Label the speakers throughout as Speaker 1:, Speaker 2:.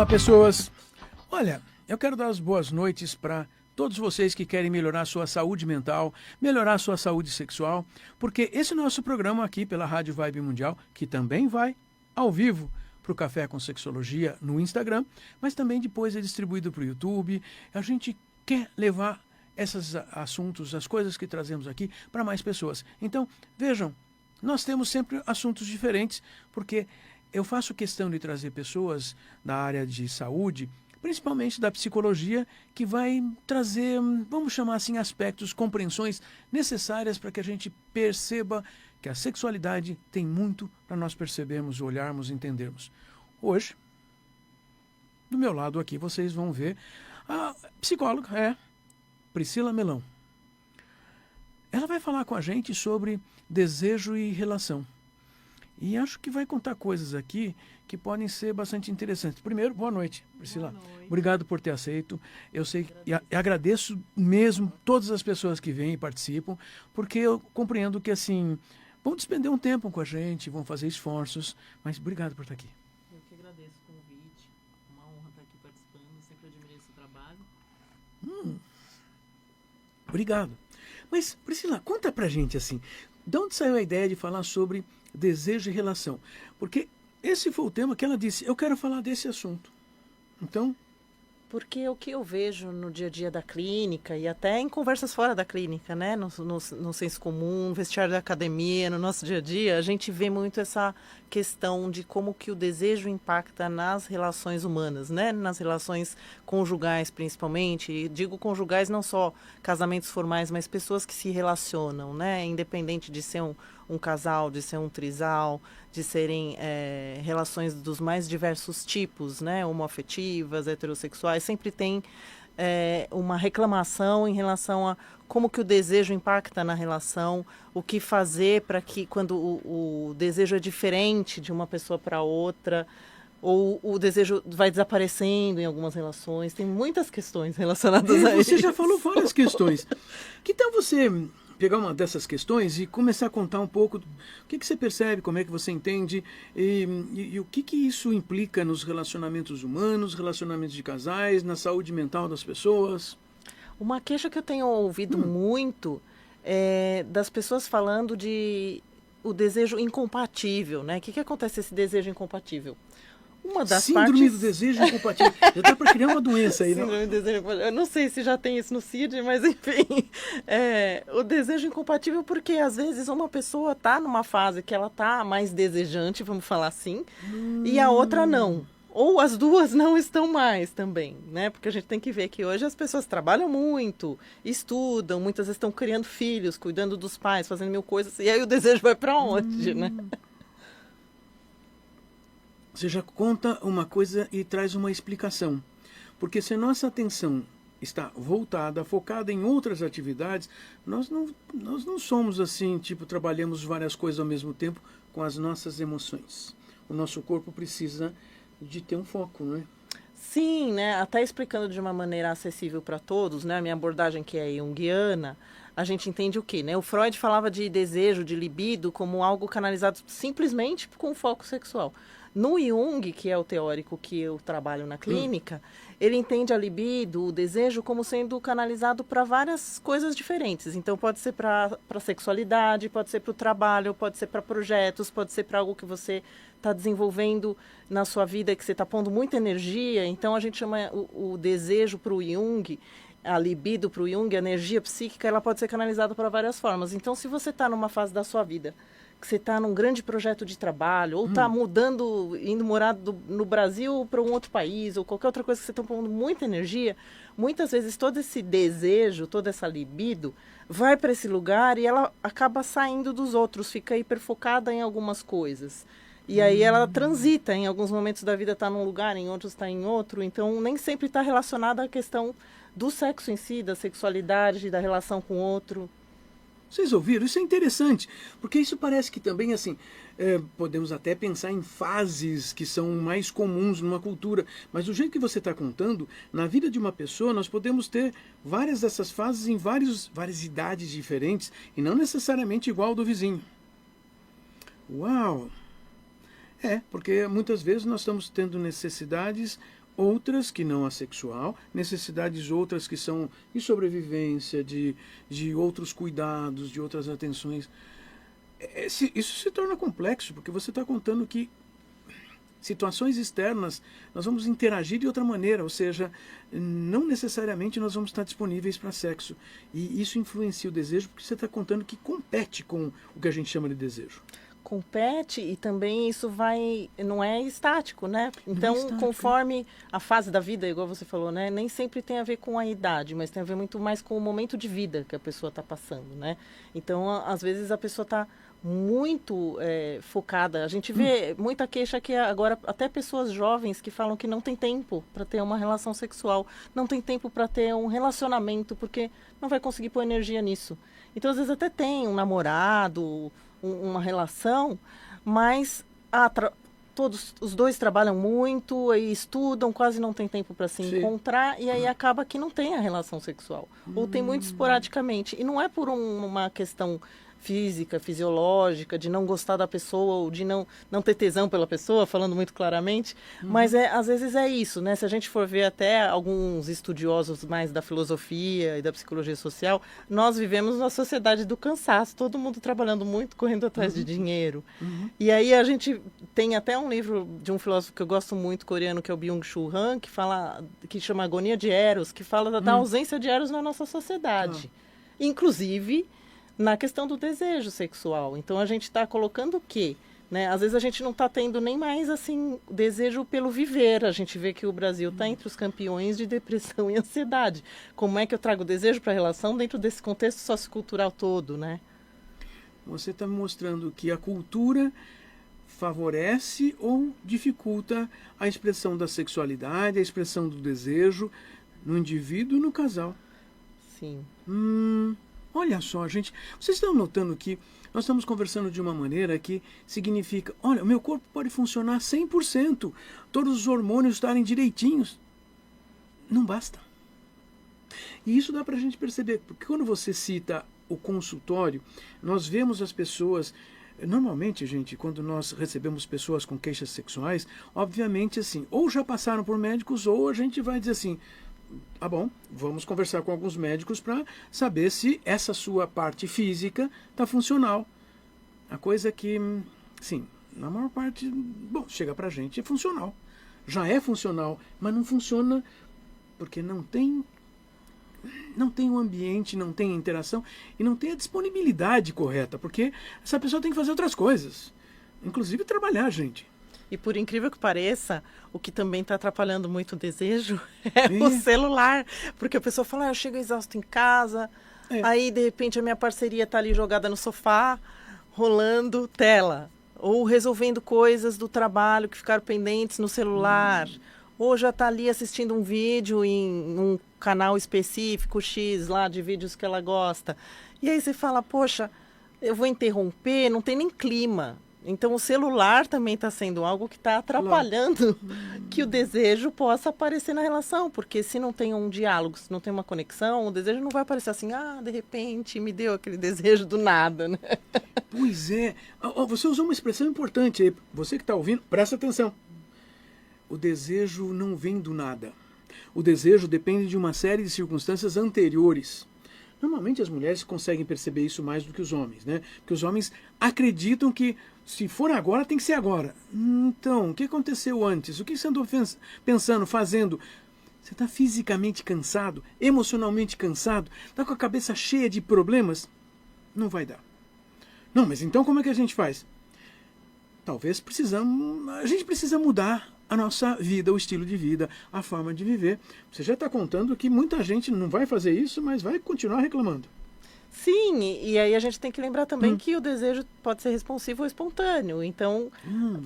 Speaker 1: Olá, pessoas. Olha, eu quero dar as boas noites para todos vocês que querem melhorar sua saúde mental, melhorar sua saúde sexual, porque esse nosso programa aqui pela Rádio Vibe Mundial, que também vai ao vivo para o Café com Sexologia no Instagram, mas também depois é distribuído para o YouTube. A gente quer levar esses assuntos, as coisas que trazemos aqui, para mais pessoas. Então, vejam, nós temos sempre assuntos diferentes, porque eu faço questão de trazer pessoas da área de saúde, principalmente da psicologia, que vai trazer, vamos chamar assim, aspectos, compreensões necessárias para que a gente perceba que a sexualidade tem muito para nós percebermos, olharmos, entendermos. Hoje, do meu lado aqui, vocês vão ver a psicóloga, Priscila Melão. Ela vai falar com a gente sobre desejo e relação. E acho que vai contar coisas aqui que podem ser bastante interessantes. Primeiro, boa noite, Priscila.
Speaker 2: Boa noite.
Speaker 1: Obrigado por ter aceito. Eu sei e agradeço mesmo todas as pessoas que vêm e participam, porque eu compreendo que, assim, vão despender um tempo com a gente, vão fazer esforços, mas obrigado por estar aqui.
Speaker 2: Eu que agradeço o convite. Uma honra estar aqui participando. Sempre admirei esse trabalho.
Speaker 1: Obrigado. Mas, Priscila, conta pra gente, assim, de onde saiu a ideia de falar sobre desejo e relação? Porque esse foi o tema que ela disse, eu quero falar desse assunto. Então,
Speaker 2: Porque o que eu vejo no dia a dia da clínica e até em conversas fora da clínica, né? No senso comum, no vestiário da academia, no nosso dia a dia, a gente vê muito essa questão de como que o desejo impacta nas relações humanas, né? Nas relações conjugais, principalmente. E digo conjugais não só casamentos formais, mas pessoas que se relacionam, né? Independente de ser um casal, de ser um trisal, de serem relações dos mais diversos tipos, né? Homoafetivas, heterossexuais, sempre tem uma reclamação em relação a como que o desejo impacta na relação, o que fazer para que quando o desejo é diferente de uma pessoa para outra, ou o desejo vai desaparecendo em algumas relações. Tem muitas questões relacionadas a isso.
Speaker 1: você já falou várias questões. Que tal você pegar uma dessas questões e começar a contar um pouco o que você percebe, como é que você entende e o que isso implica nos relacionamentos humanos, relacionamentos de casais, na saúde mental das pessoas?
Speaker 2: Uma queixa que eu tenho ouvido muito é das pessoas falando de o desejo incompatível, né? O que acontece esse desejo incompatível? Uma das
Speaker 1: Síndrome do desejo incompatível. Já dá para criar uma doença aí,
Speaker 2: Síndrome do desejo incompatível. Eu não sei se já tem isso no CID, mas enfim. O desejo incompatível porque às vezes uma pessoa está numa fase que ela está mais desejante, vamos falar assim, e a outra não. Ou as duas não estão mais também, né? Porque a gente tem que ver que hoje as pessoas trabalham muito, estudam, muitas vezes estão criando filhos, cuidando dos pais, fazendo mil coisas, e aí o desejo vai para onde, né?
Speaker 1: Você já conta uma coisa e traz uma explicação. Porque se a nossa atenção está voltada, focada em outras atividades, nós não somos assim, tipo, trabalhamos várias coisas ao mesmo tempo com as nossas emoções. O nosso corpo precisa de ter um foco, não é?
Speaker 2: Sim, né? Até explicando de uma maneira acessível para todos, né? A minha abordagem que é junguiana, a gente entende o quê, né? O Freud falava de desejo, de libido, como algo canalizado simplesmente com foco sexual. No Jung, que é o teórico que eu trabalho na clínica, ele entende a libido, o desejo, como sendo canalizado para várias coisas diferentes. Então, pode ser para a sexualidade, pode ser para o trabalho, pode ser para projetos, pode ser para algo que você está desenvolvendo na sua vida, que você está pondo muita energia. Então, a gente chama o desejo para o Jung, a libido para o Jung, a energia psíquica, ela pode ser canalizada para várias formas. Então, se você está numa fase da sua vida que você está num grande projeto de trabalho, ou está mudando, indo morar no Brasil para um outro país, ou qualquer outra coisa que você está pondo muita energia, muitas vezes todo esse desejo, toda essa libido, vai para esse lugar e ela acaba saindo dos outros, fica hiperfocada em algumas coisas. E aí ela transita, em alguns momentos da vida está num lugar, em outros está em outro, então nem sempre está relacionada à questão do sexo em si, da sexualidade, da relação com o outro.
Speaker 1: Vocês ouviram? Isso é interessante, porque isso parece que também, assim, podemos até pensar em fases que são mais comuns numa cultura, mas do jeito que você está contando, na vida de uma pessoa nós podemos ter várias dessas fases em várias idades diferentes e não necessariamente igual ao do vizinho. Uau! Porque muitas vezes nós estamos tendo necessidades outras que não a sexual, necessidades outras que são de sobrevivência, de outros cuidados, de outras atenções. Isso se torna complexo, porque você está contando que situações externas nós vamos interagir de outra maneira, ou seja, não necessariamente nós vamos estar disponíveis para sexo. E isso influencia o desejo, porque você está contando que compete com o que a gente chama de desejo.
Speaker 2: Compete e também isso não é estático, né? Então,
Speaker 1: estático.
Speaker 2: Conforme a fase da vida, igual você falou, né? Nem sempre tem a ver com a idade, mas tem a ver muito mais com o momento de vida que a pessoa está passando, né? Então, às vezes a pessoa está muito focada. A gente vê muita queixa que agora até pessoas jovens que falam que não tem tempo para ter uma relação sexual, não tem tempo para ter um relacionamento, porque não vai conseguir pôr energia nisso. Então, às vezes até tem um namorado, uma relação, mas todos os dois trabalham muito e estudam, quase não tem tempo para se encontrar, e aí acaba que não tem a relação sexual. Ou tem muito esporadicamente. E não é por uma questão física, fisiológica, de não gostar da pessoa ou de não ter tesão pela pessoa, falando muito claramente, mas às vezes é isso, né? Se a gente for ver até alguns estudiosos mais da filosofia e da psicologia social, nós vivemos numa sociedade do cansaço, todo mundo trabalhando muito, correndo atrás de dinheiro. E aí a gente tem até um livro de um filósofo que eu gosto muito, coreano, que é o Byung-Chul Han, que chama Agonia de Eros, que fala da ausência de Eros na nossa sociedade. Inclusive na questão do desejo sexual. Então, a gente está colocando o quê? Né? Às vezes, a gente não está tendo nem mais, assim, desejo pelo viver. A gente vê que o Brasil está entre os campeões de depressão e ansiedade. Como é que eu trago desejo para a relação dentro desse contexto sociocultural todo, né?
Speaker 1: Você está me mostrando que a cultura favorece ou dificulta a expressão da sexualidade, a expressão do desejo no indivíduo e no casal.
Speaker 2: Sim.
Speaker 1: Olha só, gente, vocês estão notando que nós estamos conversando de uma maneira que significa, olha, o meu corpo pode funcionar 100%, todos os hormônios estarem direitinhos. Não basta. E isso dá para a gente perceber, porque quando você cita o consultório, nós vemos as pessoas. Normalmente, gente, quando nós recebemos pessoas com queixas sexuais, obviamente, assim, ou já passaram por médicos, ou a gente vai dizer assim: tá bom, vamos conversar com alguns médicos para saber se essa sua parte física está funcional. A coisa é que, sim, na maior parte, bom, chega para a gente, é funcional. Já é funcional, mas não funciona porque não tem um ambiente, não tem interação e não tem a disponibilidade correta, porque essa pessoa tem que fazer outras coisas, inclusive trabalhar, gente.
Speaker 2: E por incrível que pareça, o que também está atrapalhando muito o desejo é o celular. Porque a pessoa fala, eu chego exausto em casa, aí de repente a minha parceria está ali jogada no sofá, rolando tela. Ou resolvendo coisas do trabalho que ficaram pendentes no celular. Ou já está ali assistindo um vídeo em um canal específico, X, lá, de vídeos que ela gosta. E aí você fala, poxa, eu vou interromper, não tem nem clima. Então, o celular também está sendo algo que está atrapalhando que o desejo possa aparecer na relação. Porque se não tem um diálogo, se não tem uma conexão, o desejo não vai aparecer assim, de repente me deu aquele desejo do nada, né?
Speaker 1: Pois é. Você usou uma expressão importante aí. Você que está ouvindo, presta atenção. O desejo não vem do nada. O desejo depende de uma série de circunstâncias anteriores. Normalmente as mulheres conseguem perceber isso mais do que os homens, né? Porque os homens acreditam que se for agora, tem que ser agora. Então, o que aconteceu antes? O que você andou pensando, fazendo? Você está fisicamente cansado, emocionalmente cansado, está com a cabeça cheia de problemas? Não vai dar. Não, mas então como é que a gente faz? Talvez a gente precisa mudar a nossa vida, o estilo de vida, a forma de viver. Você já está contando que muita gente não vai fazer isso, mas vai continuar reclamando.
Speaker 2: Sim, e aí a gente tem que lembrar também que o desejo pode ser responsivo ou espontâneo. Então,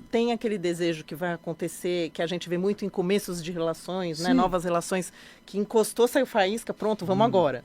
Speaker 2: tem aquele desejo que vai acontecer, que a gente vê muito em começos de relações, né? Novas relações, que encostou, saiu faísca, pronto, vamos agora.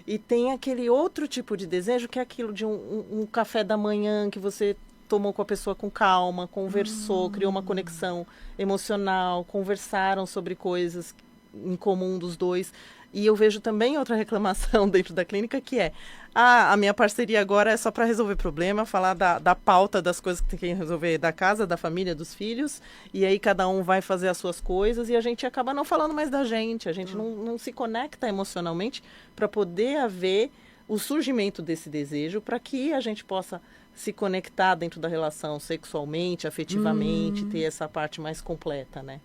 Speaker 2: E tem aquele outro tipo de desejo, que é aquilo de um café da manhã que você tomou com a pessoa com calma, conversou, criou uma conexão emocional, conversaram sobre coisas em comum dos dois. E eu vejo também outra reclamação dentro da clínica, que é: a minha parceria agora é só para resolver problema, falar da pauta das coisas que tem que resolver da casa, da família, dos filhos, e aí cada um vai fazer as suas coisas e a gente acaba não falando mais da gente, a gente não se conecta emocionalmente para poder haver o surgimento desse desejo, para que a gente possa se conectar dentro da relação sexualmente, afetivamente, ter essa parte mais completa, né?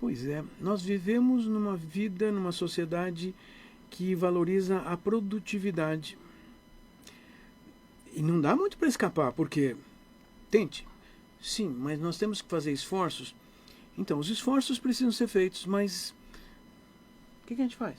Speaker 1: Pois é, nós vivemos numa vida, numa sociedade que valoriza a produtividade. E não dá muito para escapar, porque tente, sim, mas nós temos que fazer esforços. Então, os esforços precisam ser feitos, mas o que a gente faz?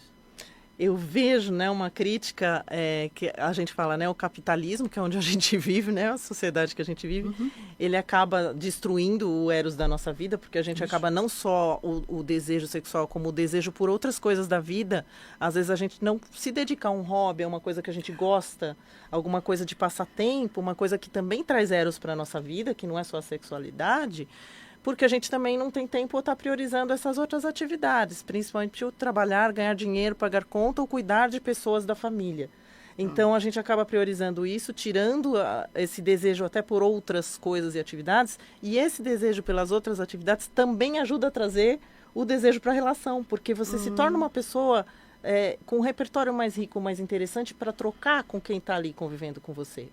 Speaker 2: Eu vejo, né, uma crítica que a gente fala, né, o capitalismo, que é onde a gente vive, né, a sociedade que a gente vive, ele acaba destruindo o eros da nossa vida, porque a gente acaba não só o desejo sexual, como o desejo por outras coisas da vida. Às vezes a gente não se dedica a um hobby, a uma coisa que a gente gosta, alguma coisa de passatempo, uma coisa que também traz eros para a nossa vida, que não é só a sexualidade, porque a gente também não tem tempo ou está priorizando essas outras atividades, principalmente o trabalhar, ganhar dinheiro, pagar conta ou cuidar de pessoas da família. Então, a gente acaba priorizando isso, tirando esse desejo até por outras coisas e atividades, e esse desejo pelas outras atividades também ajuda a trazer o desejo para a relação, porque você se torna uma pessoa com um repertório mais rico, mais interessante para trocar com quem está ali convivendo com você.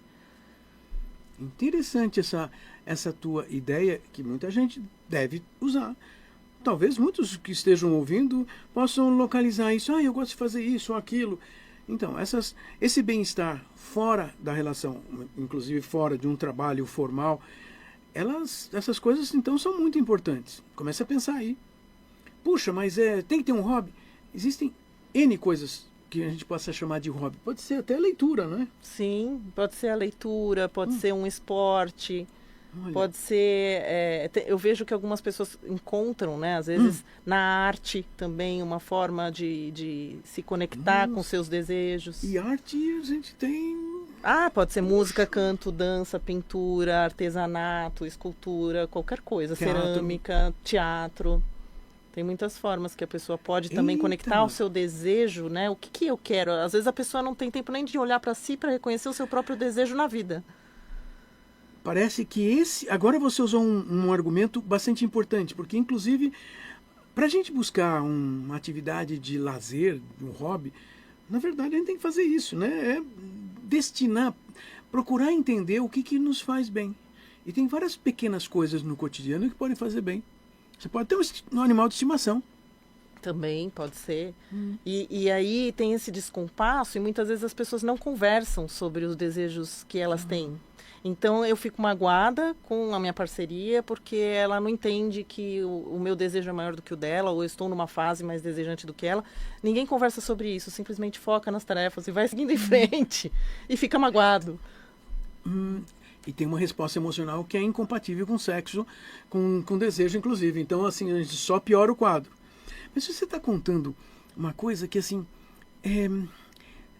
Speaker 1: Interessante essa tua ideia, que muita gente deve usar. Talvez muitos que estejam ouvindo possam localizar isso. Eu gosto de fazer isso ou aquilo. Então, esse bem-estar fora da relação, inclusive fora de um trabalho formal, essas coisas, então, são muito importantes. Comece a pensar aí. Puxa, mas tem que ter um hobby? Existem N coisas que a gente possa chamar de hobby. Pode ser até leitura, né?
Speaker 2: Sim, pode ser a leitura, pode ser um esporte, pode ser... eu vejo que algumas pessoas encontram, né, às vezes, na arte também, uma forma de se conectar com seus desejos.
Speaker 1: E arte a gente tem...
Speaker 2: pode ser música, canto, dança, pintura, artesanato, escultura, qualquer coisa.
Speaker 1: Teatro.
Speaker 2: Cerâmica, teatro. Tem muitas formas que a pessoa pode também conectar ao seu desejo, né? O que eu quero? Às vezes a pessoa não tem tempo nem de olhar para si para reconhecer o seu próprio desejo na vida.
Speaker 1: Parece que agora você usou um argumento bastante importante, porque inclusive para a gente buscar uma atividade de lazer, um hobby, na verdade a gente tem que fazer isso, né? Destinar, procurar entender o que nos faz bem. E tem várias pequenas coisas no cotidiano que podem fazer bem. Você pode ter um animal de estimação.
Speaker 2: Também pode ser. E aí tem esse descompasso e muitas vezes as pessoas não conversam sobre os desejos que elas têm. Então eu fico magoada com a minha parceria porque ela não entende que o meu desejo é maior do que o dela, ou eu estou numa fase mais desejante do que ela. Ninguém conversa sobre isso, simplesmente foca nas tarefas e vai seguindo em frente e fica magoado.
Speaker 1: E tem uma resposta emocional que é incompatível com sexo, com desejo, inclusive. Então, assim, a gente só piora o quadro. Mas se você está contando uma coisa que, assim,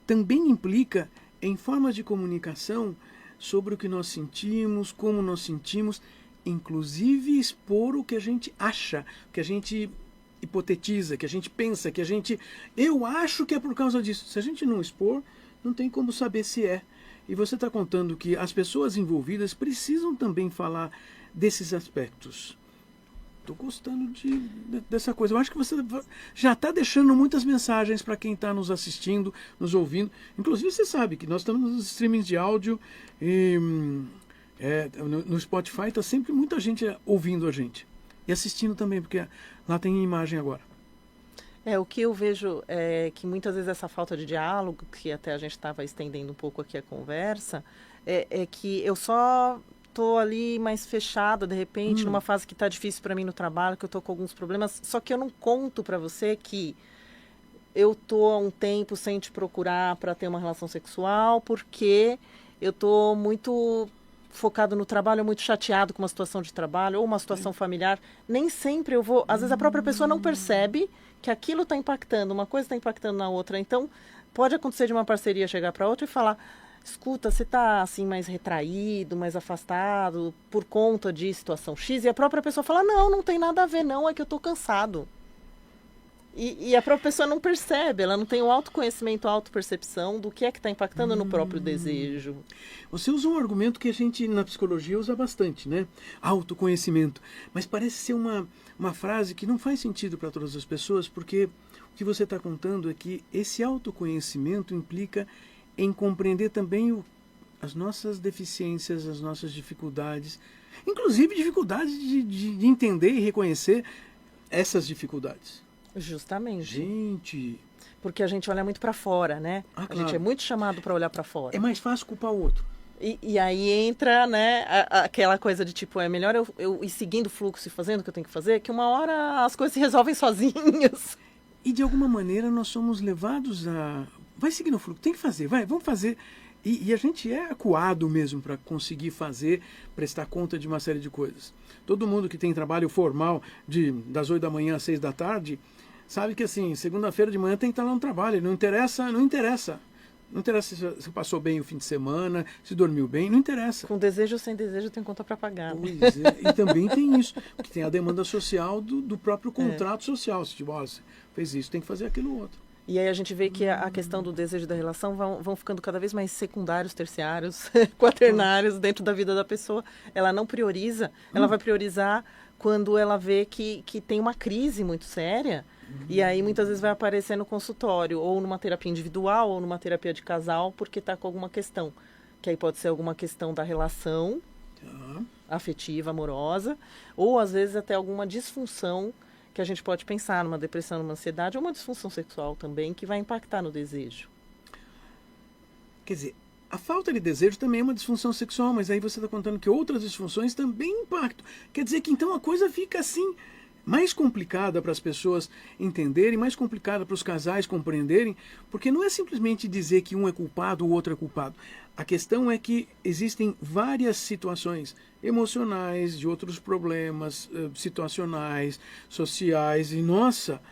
Speaker 1: também implica em formas de comunicação sobre o que nós sentimos, como nós sentimos, inclusive expor o que a gente acha, o que a gente hipotetiza, que a gente pensa, eu acho que é por causa disso. Se a gente não expor, não tem como saber se é. E você está contando que as pessoas envolvidas precisam também falar desses aspectos. Estou gostando dessa coisa. Eu acho que você já está deixando muitas mensagens para quem está nos assistindo, nos ouvindo. Inclusive, você sabe que nós estamos nos streamings de áudio e no Spotify está sempre muita gente ouvindo a gente. E assistindo também, porque lá tem imagem agora.
Speaker 2: O que eu vejo é que muitas vezes essa falta de diálogo, que até a gente estava estendendo um pouco aqui a conversa, é que eu só estou ali mais fechada, de repente, numa fase que está difícil para mim no trabalho, que eu estou com alguns problemas, só que eu não conto para você que eu estou há um tempo sem te procurar para ter uma relação sexual, porque eu estou muito focado no trabalho, muito chateado com uma situação de trabalho ou uma situação familiar. Nem sempre eu vou... Às vezes a própria pessoa não percebe que aquilo está impactando, uma coisa está impactando na outra. Então, pode acontecer de uma parceria chegar para outra e falar: escuta, você está assim mais retraído, mais afastado por conta de situação X, e a própria pessoa fala: não tem nada a ver, não, é que eu estou cansado. E a própria pessoa não percebe, ela não tem o autoconhecimento, a autopercepção do que é que está impactando no próprio desejo.
Speaker 1: Você usa um argumento que a gente na psicologia usa bastante, né? Autoconhecimento. Mas parece ser uma frase que não faz sentido para todas as pessoas, porque o que você está contando é que esse autoconhecimento implica em compreender também as nossas deficiências, as nossas dificuldades, inclusive dificuldades de entender e reconhecer essas dificuldades.
Speaker 2: Justamente.
Speaker 1: Gente...
Speaker 2: Porque a gente olha muito para fora, né?
Speaker 1: Claro.
Speaker 2: A gente é muito chamado para olhar para fora.
Speaker 1: É mais fácil culpar o outro.
Speaker 2: E aí entra, né, aquela coisa de tipo, é melhor eu ir seguindo o fluxo e fazendo o que eu tenho que fazer, que uma hora as coisas se resolvem sozinhas.
Speaker 1: E de alguma maneira nós somos levados a... Vai seguindo o fluxo, tem que fazer, vamos fazer. E a gente é acuado mesmo para conseguir fazer, prestar conta de uma série de coisas. Todo mundo que tem trabalho formal das 8 da manhã às 6 da tarde, sabe que assim, segunda-feira de manhã tem que estar lá no trabalho. Não interessa. Não interessa se você passou bem o fim de semana, se dormiu bem, não interessa.
Speaker 2: Com desejo ou sem desejo tem conta para pagar.
Speaker 1: Pois é. E também tem isso, porque tem a demanda social do próprio contrato social. Se tipo, você fez isso, tem que fazer aquilo outro.
Speaker 2: E aí a gente vê que a questão do desejo da relação vão ficando cada vez mais secundários, terciários, quaternários dentro da vida da pessoa. Ela não prioriza, ela vai priorizar quando ela vê que tem uma crise muito séria. E aí muitas vezes vai aparecer no consultório, ou numa terapia individual, ou numa terapia de casal, porque está com alguma questão. Que aí pode ser alguma questão da relação afetiva, amorosa, ou às vezes até alguma disfunção que a gente pode pensar numa depressão, numa ansiedade, ou uma disfunção sexual também, que vai impactar no desejo.
Speaker 1: Quer dizer, a falta de desejo também é uma disfunção sexual, mas aí você está contando que outras disfunções também impactam. Quer dizer que então a coisa fica assim, mais complicada para as pessoas entenderem, mais complicada para os casais compreenderem, porque não é simplesmente dizer que um é culpado, o outro é culpado. A questão é que existem várias situações emocionais, de outros problemas situacionais, sociais, e nossa,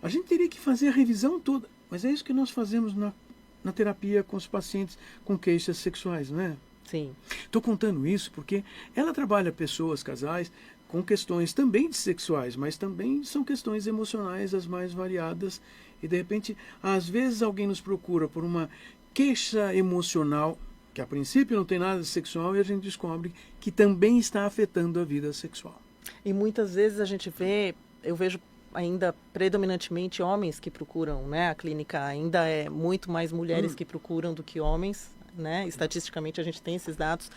Speaker 1: a gente teria que fazer a revisão toda. Mas é isso que nós fazemos na terapia com os pacientes com queixas sexuais, não é?
Speaker 2: Sim.
Speaker 1: Estou contando isso porque ela trabalha pessoas, casais, com questões também sexuais, mas também são questões emocionais as mais variadas. E de repente, às vezes alguém nos procura por uma queixa emocional, que a princípio não tem nada de sexual, e a gente descobre que também está afetando a vida sexual.
Speaker 2: E muitas vezes a gente eu vejo ainda predominantemente homens que procuram, né? A clínica ainda é muito mais mulheres que procuram do que homens, né? Estatisticamente a gente tem esses dados.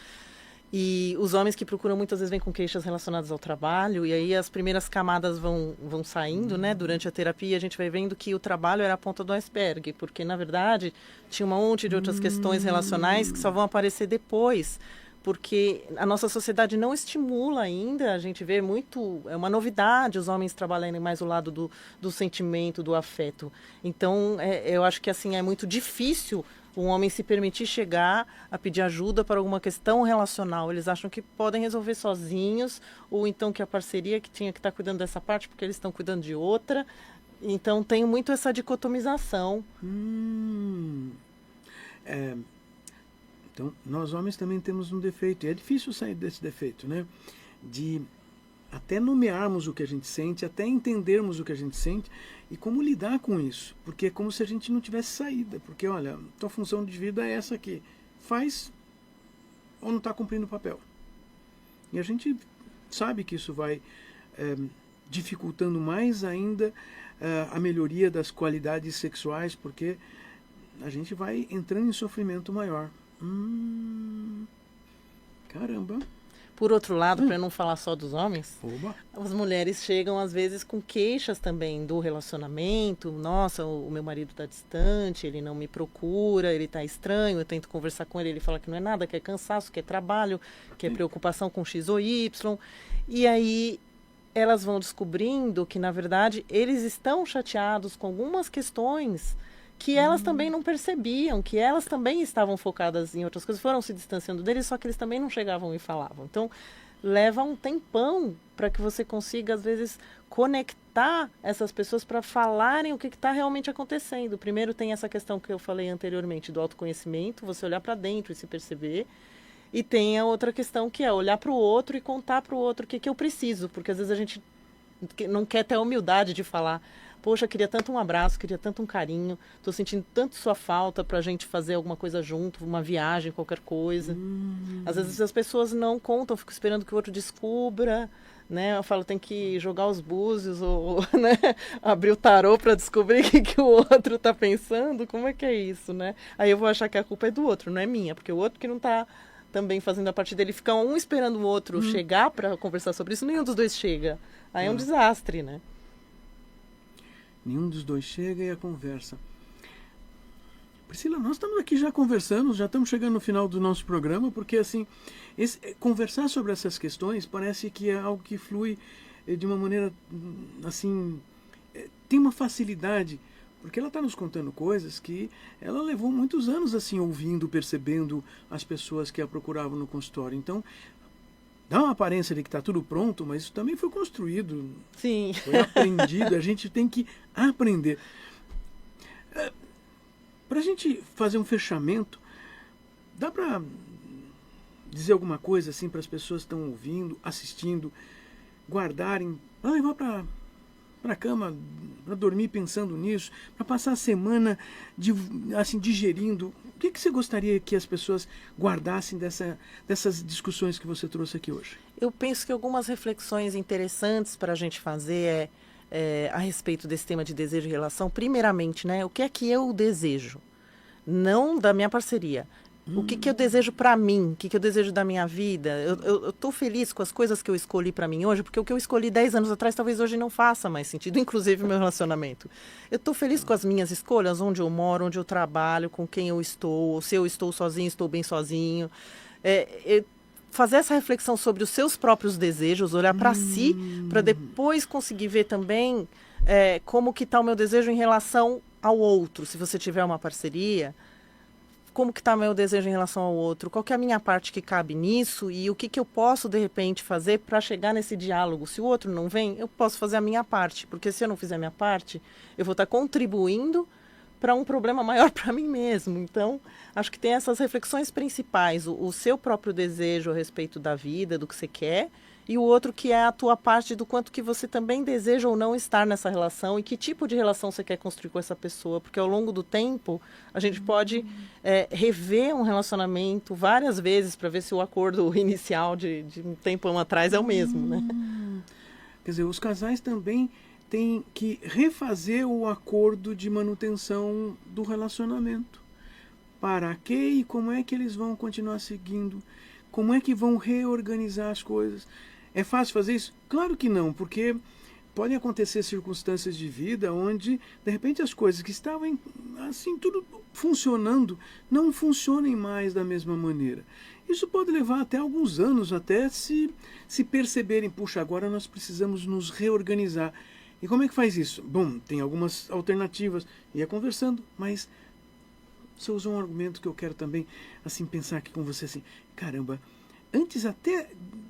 Speaker 2: E os homens que procuram muitas vezes vêm com queixas relacionadas ao trabalho, e aí as primeiras camadas vão saindo, né? Durante a terapia a gente vai vendo que o trabalho era a ponta do iceberg, porque na verdade tinha um monte de outras questões relacionais que só vão aparecer depois, porque a nossa sociedade não estimula ainda, a gente vê muito, é uma novidade os homens trabalharem mais o lado do sentimento, do afeto. Então eu acho que assim é muito difícil um homem se permitir chegar a pedir ajuda para alguma questão relacional. Eles acham que podem resolver sozinhos, ou então que a parceria que tinha que estar cuidando dessa parte porque eles estão cuidando de outra. Então tem muito essa dicotomização.
Speaker 1: Então, nós homens também temos um defeito, e é difícil sair desse defeito, né? De até nomearmos o que a gente sente, até entendermos o que a gente sente e como lidar com isso, porque é como se a gente não tivesse saída, porque olha, tua função de vida é essa aqui, faz ou não está cumprindo o papel. E a gente sabe que isso vai dificultando mais ainda a melhoria das qualidades sexuais, porque a gente vai entrando em sofrimento maior. Caramba!
Speaker 2: Por outro lado, para não falar só dos homens,
Speaker 1: Oba.
Speaker 2: As mulheres chegam às vezes com queixas também do relacionamento. Nossa, o meu marido está distante, ele não me procura, ele está estranho, eu tento conversar com ele fala que não é nada, que é cansaço, que é trabalho, que é preocupação com X ou Y. E aí elas vão descobrindo que, na verdade, eles estão chateados com algumas questões que elas também não percebiam, que elas também estavam focadas em outras coisas, foram se distanciando deles, só que eles também não chegavam e falavam. Então, leva um tempão para que você consiga, às vezes, conectar essas pessoas para falarem o que está realmente acontecendo. Primeiro tem essa questão que eu falei anteriormente, do autoconhecimento, você olhar para dentro e se perceber. E tem a outra questão que é olhar para o outro e contar para o outro o que eu preciso, porque às vezes a gente não quer ter a humildade de falar poxa, queria tanto um abraço, queria tanto um carinho, tô sentindo tanto sua falta pra gente fazer alguma coisa junto, uma viagem, qualquer coisa. Às vezes as pessoas não contam, ficam esperando que o outro descubra, né? Eu falo, tem que jogar os búzios ou né? Abrir o tarô para descobrir que o outro tá pensando. Como é que é isso, né? Aí eu vou achar que a culpa é do outro, não é minha, porque o outro que não tá também fazendo a parte dele, fica um esperando o outro chegar para conversar sobre isso, nenhum dos dois chega. Aí é um desastre, né?
Speaker 1: Nenhum dos dois chega e a conversa. Priscila, nós estamos aqui já conversando, já estamos chegando no final do nosso programa, porque assim, conversar sobre essas questões parece que é algo que flui de uma maneira assim, tem uma facilidade, porque ela está nos contando coisas que ela levou muitos anos assim ouvindo, percebendo as pessoas que a procuravam no consultório. Então, dá uma aparência de que está tudo pronto, mas isso também foi construído,
Speaker 2: Sim.
Speaker 1: foi aprendido, a gente tem que aprender. Para a gente fazer um fechamento, dá para dizer alguma coisa assim para as pessoas que estão ouvindo, assistindo, guardarem, para levar para a cama, para dormir pensando nisso, para passar a semana assim, digerindo? O que você gostaria que as pessoas guardassem dessas discussões que você trouxe aqui hoje?
Speaker 2: Eu penso que algumas reflexões interessantes para a gente fazer a respeito desse tema de desejo e relação. Primeiramente, né, o que é que eu desejo? Não da minha parceria. O que eu desejo para mim? O que eu desejo da minha vida? Eu estou feliz com as coisas que eu escolhi para mim hoje, porque o que eu escolhi 10 anos atrás talvez hoje não faça mais sentido, inclusive o meu relacionamento. Eu estou feliz com as minhas escolhas, onde eu moro, onde eu trabalho, com quem eu estou, se eu estou sozinho, estou bem sozinho. Fazer essa reflexão sobre os seus próprios desejos, olhar para si, para depois conseguir ver também como que está o meu desejo em relação ao outro. Se você tiver uma parceria, como que está meu desejo em relação ao outro? Qual que é a minha parte que cabe nisso? E o que eu posso, de repente, fazer para chegar nesse diálogo? Se o outro não vem, eu posso fazer a minha parte. Porque se eu não fizer a minha parte, eu vou estar contribuindo para um problema maior para mim mesmo. Então, acho que tem essas reflexões principais. O seu próprio desejo a respeito da vida, do que você quer, e o outro que é a tua parte do quanto que você também deseja ou não estar nessa relação e que tipo de relação você quer construir com essa pessoa. Porque ao longo do tempo, a gente pode rever um relacionamento várias vezes para ver se o acordo inicial de um tempão atrás é o mesmo, né?
Speaker 1: Quer dizer, os casais também têm que refazer o acordo de manutenção do relacionamento. Para que e como é que eles vão continuar seguindo? Como é que vão reorganizar as coisas? É fácil fazer isso? Claro que não, porque podem acontecer circunstâncias de vida onde, de repente, as coisas que estavam assim, tudo funcionando, não funcionem mais da mesma maneira. Isso pode levar até alguns anos, até se perceberem, puxa, agora nós precisamos nos reorganizar. E como é que faz isso? Bom, tem algumas alternativas, ia conversando, mas você usou um argumento que eu quero também assim pensar aqui com você, assim, caramba, antes até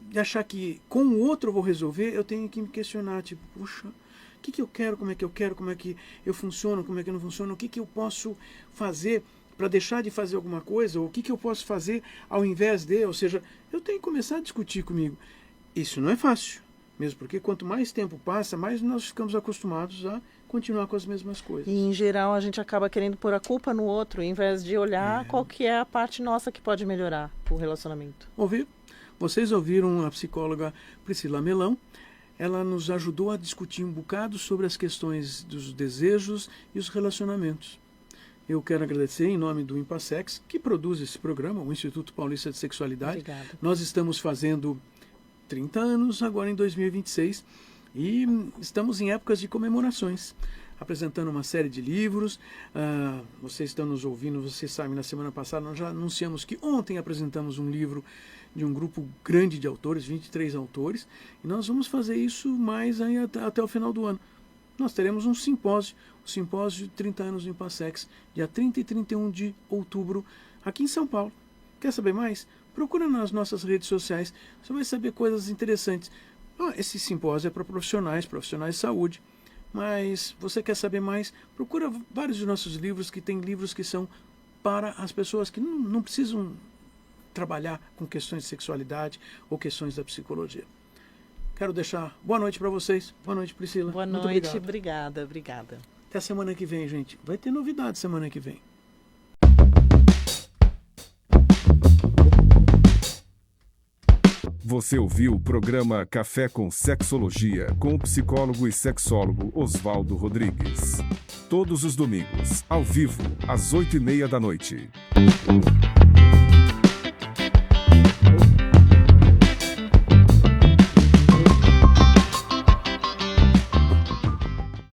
Speaker 1: de achar que com o outro eu vou resolver, eu tenho que me questionar, tipo, puxa, o que eu quero, como é que eu funciono, como é que eu não funciono, o que eu posso fazer para deixar de fazer alguma coisa, ou o que eu posso fazer ao invés de, ou seja, eu tenho que começar a discutir comigo. Isso não é fácil, mesmo porque quanto mais tempo passa, mais nós ficamos acostumados a continuar com as mesmas coisas.
Speaker 2: E, em geral, a gente acaba querendo pôr a culpa no outro, em vez de olhar qual que é a parte nossa que pode melhorar o relacionamento.
Speaker 1: Vocês ouviram a psicóloga Priscila Melão. Ela nos ajudou a discutir um bocado sobre as questões dos desejos e os relacionamentos. Eu quero agradecer em nome do Impassex, que produz esse programa, o Instituto Paulista de Sexualidade.
Speaker 2: Obrigada.
Speaker 1: Nós estamos fazendo 30 anos agora em 2026 e estamos em épocas de comemorações, apresentando uma série de livros. Vocês estão nos ouvindo, vocês sabem, na semana passada nós já anunciamos que ontem apresentamos um livro de um grupo grande de autores, 23 autores, e nós vamos fazer isso mais aí até o final do ano. Nós teremos um simpósio, o simpósio de 30 anos do Impassex, dia 30 e 31 de outubro, aqui em São Paulo. Quer saber mais? Procura nas nossas redes sociais, você vai saber coisas interessantes. Esse simpósio é para profissionais de saúde, mas você quer saber mais? Procura vários dos nossos livros, que tem livros que são para as pessoas que não precisam trabalhar com questões de sexualidade ou questões da psicologia. quero deixar boa noite para vocês. Boa noite, Priscila.
Speaker 2: Boa
Speaker 1: Muito
Speaker 2: noite,
Speaker 1: obrigado.
Speaker 2: obrigada.
Speaker 1: Até semana que vem, gente. Vai ter novidade semana que vem.
Speaker 3: Você ouviu o programa Café com Sexologia com o psicólogo e sexólogo Oswaldo Rodrigues. Todos os domingos, ao vivo, às 20h30 da noite.